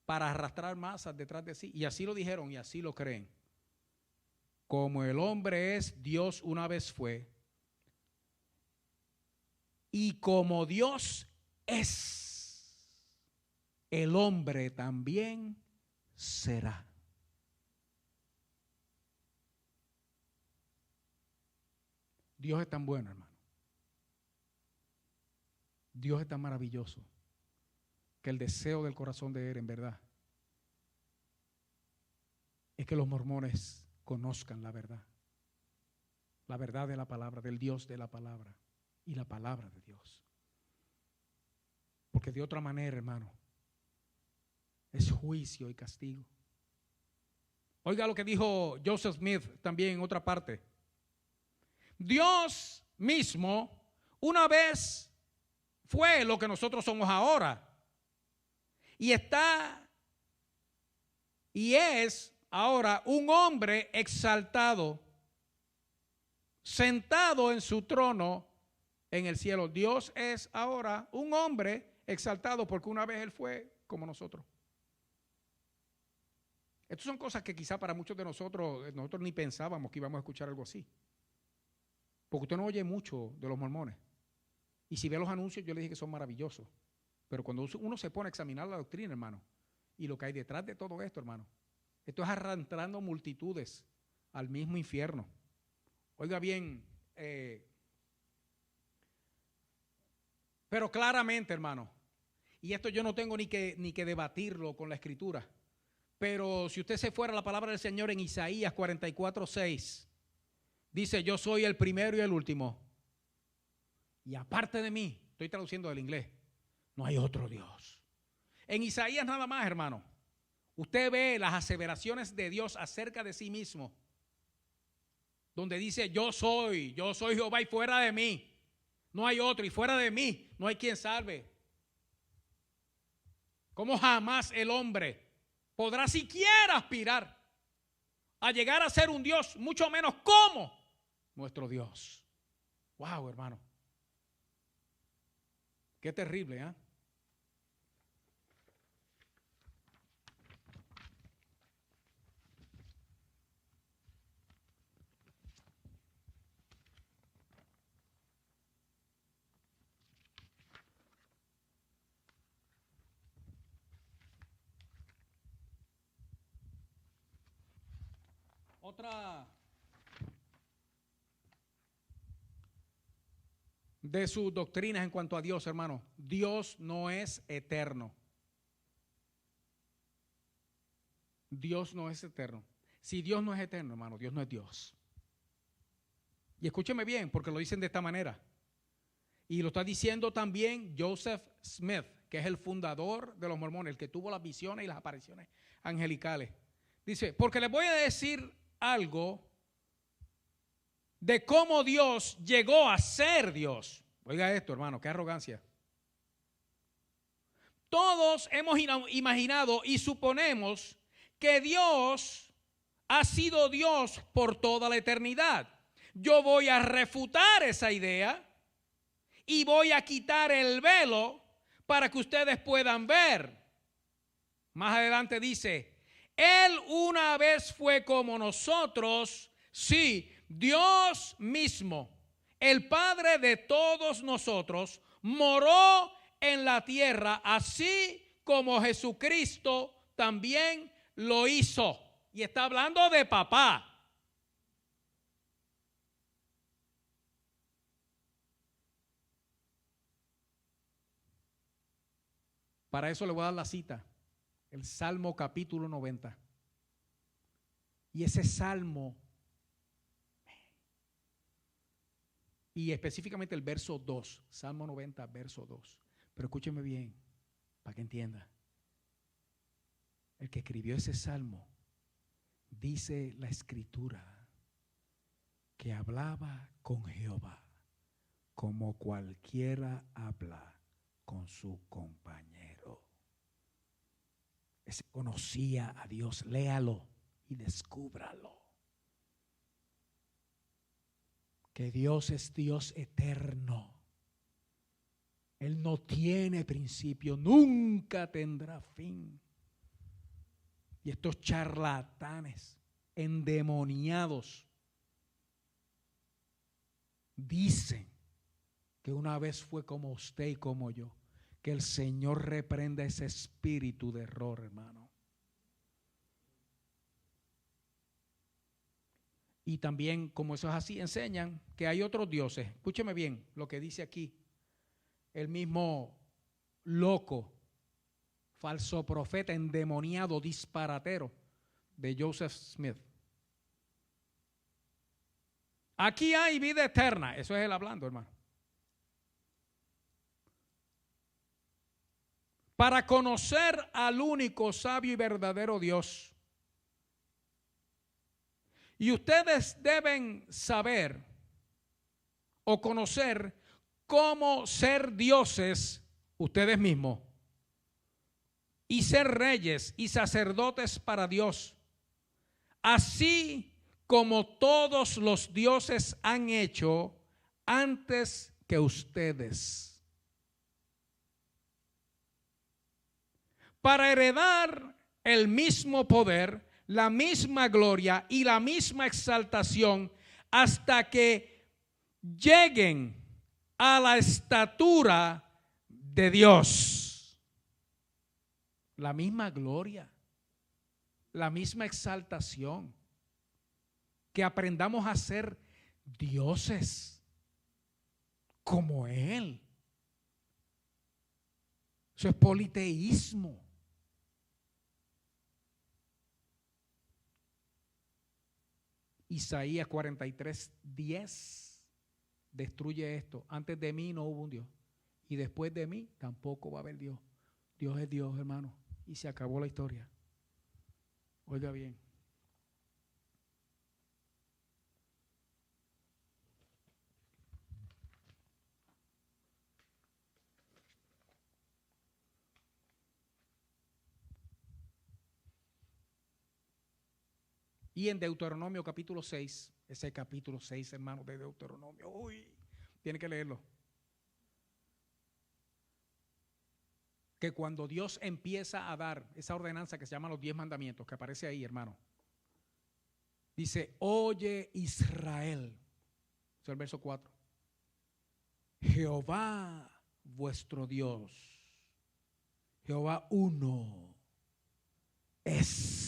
para arrastrar masas detrás de sí. Y así lo dijeron y así lo creen. Como el hombre es, Dios una vez fue. Y como Dios es, el hombre también será. Dios es tan bueno, hermano. Dios es tan maravilloso que el deseo del corazón de Él, en verdad, es que los mormones conozcan la verdad de la palabra, del Dios de la palabra y la palabra de Dios. Porque de otra manera, hermano, es juicio y castigo. Oiga lo que dijo Joseph Smith también en otra parte. Dios mismo una vez fue lo que nosotros somos ahora. Y es ahora un hombre exaltado, sentado en su trono en el cielo. Dios es ahora un hombre exaltado porque una vez Él fue como nosotros. Estas son cosas que quizá para muchos de nosotros ni pensábamos que íbamos a escuchar algo así. Porque usted no oye mucho de los mormones. Y si ve los anuncios, yo le dije que son maravillosos. Pero cuando uno se pone a examinar la doctrina, hermano, y lo que hay detrás de todo esto, hermano, esto es arrastrando multitudes al mismo infierno. Oiga bien, pero claramente, hermano, y esto yo no tengo ni que debatirlo con la Escritura, pero si usted se fuera a la palabra del Señor en Isaías 44:6, dice, yo soy el primero y el último, y aparte de mí, estoy traduciendo del inglés, no hay otro Dios. En Isaías nada más, hermano, usted ve las aseveraciones de Dios acerca de sí mismo, donde dice, yo soy Jehová y fuera de mí no hay otro, y fuera de mí no hay quien salve. ¿Cómo jamás el hombre podrá siquiera aspirar a llegar a ser un Dios, mucho menos como nuestro Dios? Wow, hermano. Qué terrible, ¿eh? Otra de sus doctrinas en cuanto a Dios, hermano, Dios no es eterno. Dios no es eterno. Si Dios no es eterno, hermano, Dios no es Dios. Y escúcheme bien, porque lo dicen de esta manera. Y lo está diciendo también Joseph Smith, que es el fundador de los mormones, el que tuvo las visiones y las apariciones angelicales. Dice, porque les voy a decir algo de cómo Dios llegó a ser Dios. Oiga esto, hermano, qué arrogancia. Todos hemos imaginado y suponemos que Dios ha sido Dios por toda la eternidad. Yo voy a refutar esa idea y voy a quitar el velo para que ustedes puedan ver. Más adelante dice, Él una vez fue como nosotros, sí, Dios mismo, el Padre de todos nosotros, moró en la tierra, así como Jesucristo también lo hizo. Y está hablando de papá. Para eso le voy a dar la cita, el Salmo capítulo 90. Y ese Salmo, y específicamente el verso 2, Salmo 90, verso 2. Pero escúcheme bien, para que entienda. El que escribió ese Salmo, dice la Escritura, que hablaba con Jehová como cualquiera habla con su compañero. Ese conocía a Dios, léalo y descúbralo. Que Dios es Dios eterno. Él no tiene principio, nunca tendrá fin. Y estos charlatanes endemoniados dicen que una vez fue como usted y como yo. Que el Señor reprenda ese espíritu de error, hermano. Y también, como eso es así, enseñan que hay otros dioses. Escúcheme bien lo que dice aquí el mismo loco, falso profeta, endemoniado, disparatero de Joseph Smith. Aquí hay vida eterna. Eso es él hablando, hermano. Para conocer al único sabio y verdadero Dios. Y ustedes deben saber o conocer cómo ser dioses ustedes mismos y ser reyes y sacerdotes para Dios, así como todos los dioses han hecho antes que ustedes. Para heredar el mismo poder, la misma gloria y la misma exaltación hasta que lleguen a la estatura de Dios. La misma gloria, la misma exaltación. Que aprendamos a ser dioses como Él. Eso es politeísmo. Isaías 43:10 destruye esto. Antes de mí no hubo un Dios y después de mí tampoco va a haber Dios. Dios es Dios, hermano, y se acabó la historia. Oiga bien. Y en Deuteronomio capítulo 6, ese capítulo 6, hermano, de Deuteronomio, uy, tiene que leerlo. Que cuando Dios empieza a dar esa ordenanza que se llama los 10 mandamientos, que aparece ahí, hermano, dice, oye Israel, es el verso 4, Jehová vuestro Dios, Jehová uno es.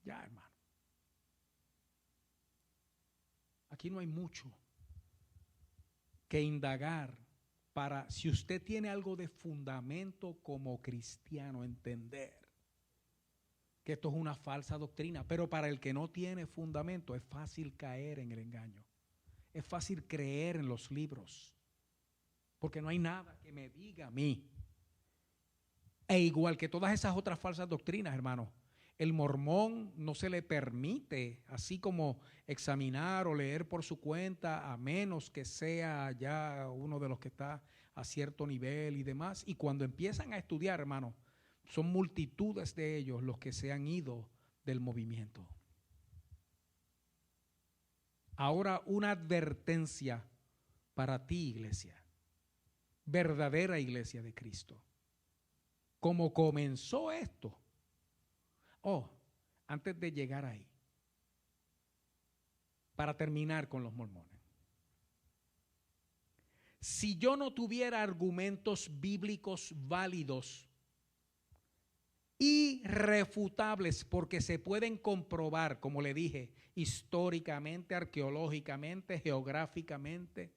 Ya, hermano. Aquí no hay mucho que indagar para, si usted tiene algo de fundamento como cristiano, entender que esto es una falsa doctrina. Pero para el que no tiene fundamento es fácil caer en el engaño. Es fácil creer en los libros. Porque no hay nada que me diga a mí. E igual que todas esas otras falsas doctrinas, hermano, el mormón no se le permite así como examinar o leer por su cuenta, a menos que sea ya uno de los que está a cierto nivel y demás. Y cuando empiezan a estudiar, hermano, son multitudes de ellos los que se han ido del movimiento. Ahora una advertencia para ti, iglesia, verdadera iglesia de Cristo. ¿Cómo comenzó esto? Antes de llegar ahí, para terminar con los mormones. Si yo no tuviera argumentos bíblicos válidos, irrefutables, porque se pueden comprobar, como le dije, históricamente, arqueológicamente, geográficamente,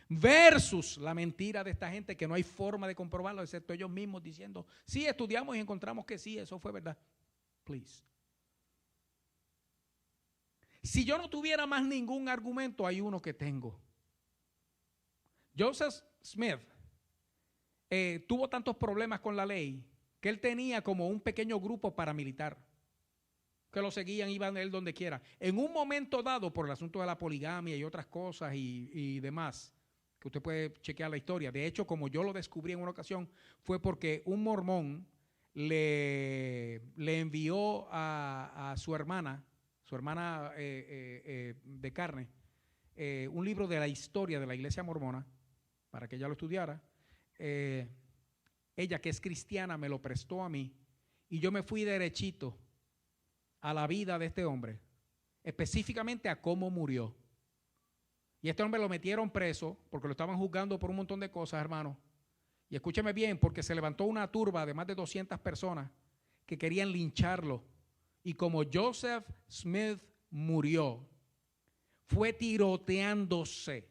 versus la mentira de esta gente que no hay forma de comprobarlo, excepto ellos mismos diciendo, sí, estudiamos y encontramos que sí, eso fue verdad. Please. Si yo no tuviera más ningún argumento, hay uno que tengo. Joseph Smith tuvo tantos problemas con la ley que él tenía como un pequeño grupo paramilitar que lo seguían, iban a él donde quiera. En un momento dado, por el asunto de la poligamia y otras cosas y demás, que usted puede chequear la historia. De hecho, como yo lo descubrí en una ocasión, fue porque un mormón le envió a su hermana de carne, un libro de la historia de la iglesia mormona, para que ella lo estudiara. Ella, que es cristiana, me lo prestó a mí, y yo me fui derechito a la vida de este hombre, específicamente a cómo murió. Y este hombre lo metieron preso, porque lo estaban juzgando por un montón de cosas, hermano. Y escúcheme bien, porque se levantó una turba de más de 200 personas que querían lincharlo. Y como Joseph Smith murió, fue tiroteándose,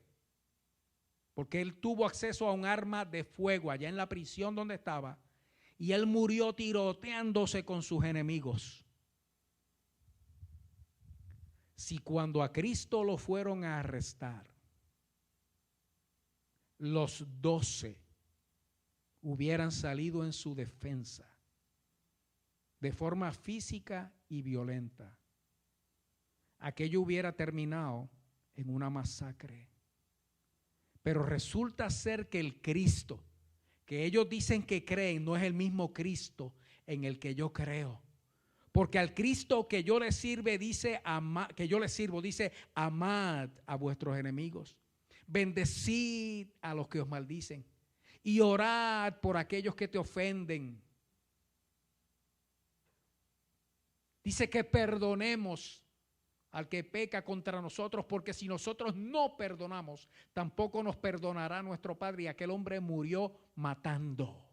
porque él tuvo acceso a un arma de fuego allá en la prisión donde estaba, y él murió tiroteándose con sus enemigos. Si cuando a Cristo lo fueron a arrestar, los 12 hubieran salido en su defensa de forma física y violenta, aquello hubiera terminado en una masacre. Pero resulta ser que el Cristo que ellos dicen que creen no es el mismo Cristo en el que yo creo. Porque al Cristo que yo les sirve dice dice, amad a vuestros enemigos, bendecid a los que os maldicen y orad por aquellos que te ofenden. Dice que perdonemos al que peca contra nosotros, porque si nosotros no perdonamos, tampoco nos perdonará nuestro Padre. Y aquel hombre murió matando.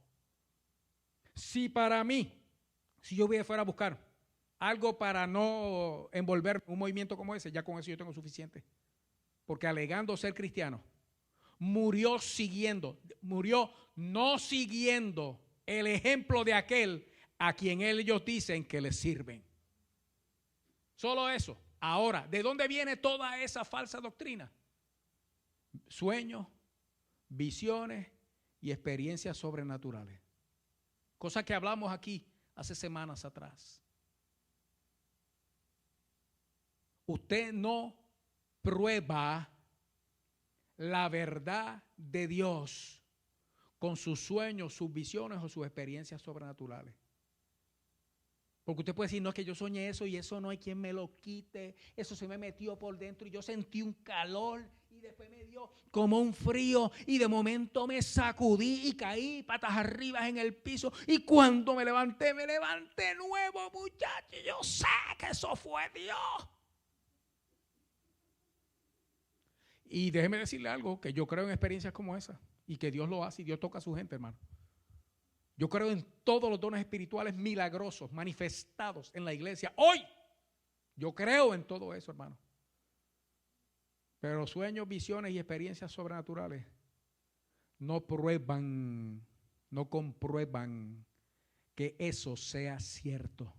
Si para mí, si yo fuera a buscar algo para no envolver un movimiento como ese, ya con eso yo tengo suficiente. Porque alegando ser cristiano, murió no siguiendo el ejemplo de aquel a quien ellos dicen que les sirven. Solo eso. Ahora, ¿de dónde viene toda esa falsa doctrina? Sueños, visiones y experiencias sobrenaturales. Cosas que hablamos aquí hace semanas atrás. Usted no prueba la verdad de Dios con sus sueños, sus visiones o sus experiencias sobrenaturales. Porque usted puede decir, no, es que yo soñé eso y eso no hay quien me lo quite. Eso se me metió por dentro y yo sentí un calor y después me dio como un frío y de momento me sacudí y caí patas arriba en el piso. Y cuando me levanté nuevo, muchachos. Yo sé que eso fue Dios. Y déjeme decirle algo, que yo creo en experiencias como esa y que Dios lo hace y Dios toca a su gente, hermano. Yo creo en todos los dones espirituales milagrosos manifestados en la iglesia hoy. Yo creo en todo eso, hermano. Pero sueños, visiones y experiencias sobrenaturales no prueban, no comprueban que eso sea cierto.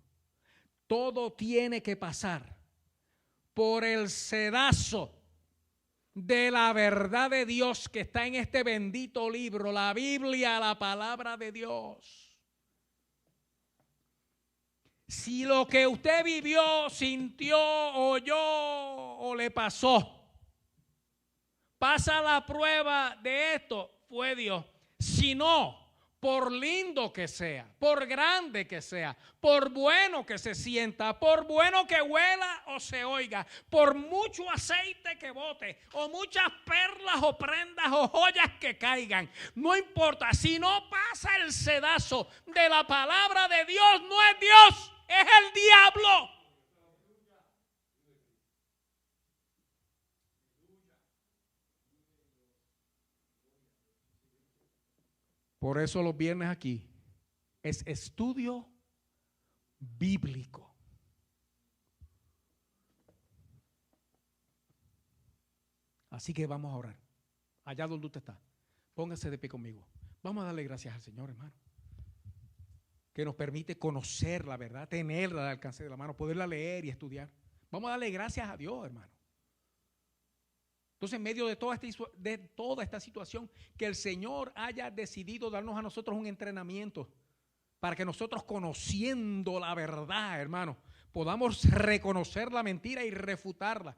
Todo tiene que pasar por el sedazo de la verdad de Dios que está en este bendito libro, la Biblia, la palabra de Dios. Si lo que usted vivió, sintió, oyó o le pasó, pasa la prueba de esto, fue Dios. Si no, por lindo que sea, por grande que sea, por bueno que se sienta, por bueno que huela o se oiga, por mucho aceite que bote, o muchas perlas o prendas o joyas que caigan, no importa, si no pasa el sedazo de la palabra de Dios, no es Dios, es el diablo. Por eso los viernes aquí es estudio bíblico. Así que vamos a orar. Allá donde usted está, póngase de pie conmigo. Vamos a darle gracias al Señor, hermano, que nos permite conocer la verdad, tenerla al alcance de la mano, poderla leer y estudiar. Vamos a darle gracias a Dios, hermano. Entonces, en medio de toda esta situación, que el Señor haya decidido darnos a nosotros un entrenamiento para que nosotros, conociendo la verdad, hermano, podamos reconocer la mentira y refutarla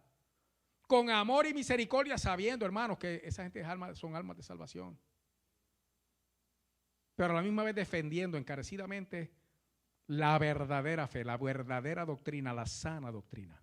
con amor y misericordia, sabiendo, hermanos, que esa gente son almas de salvación, pero a la misma vez defendiendo encarecidamente la verdadera fe, la verdadera doctrina, la sana doctrina.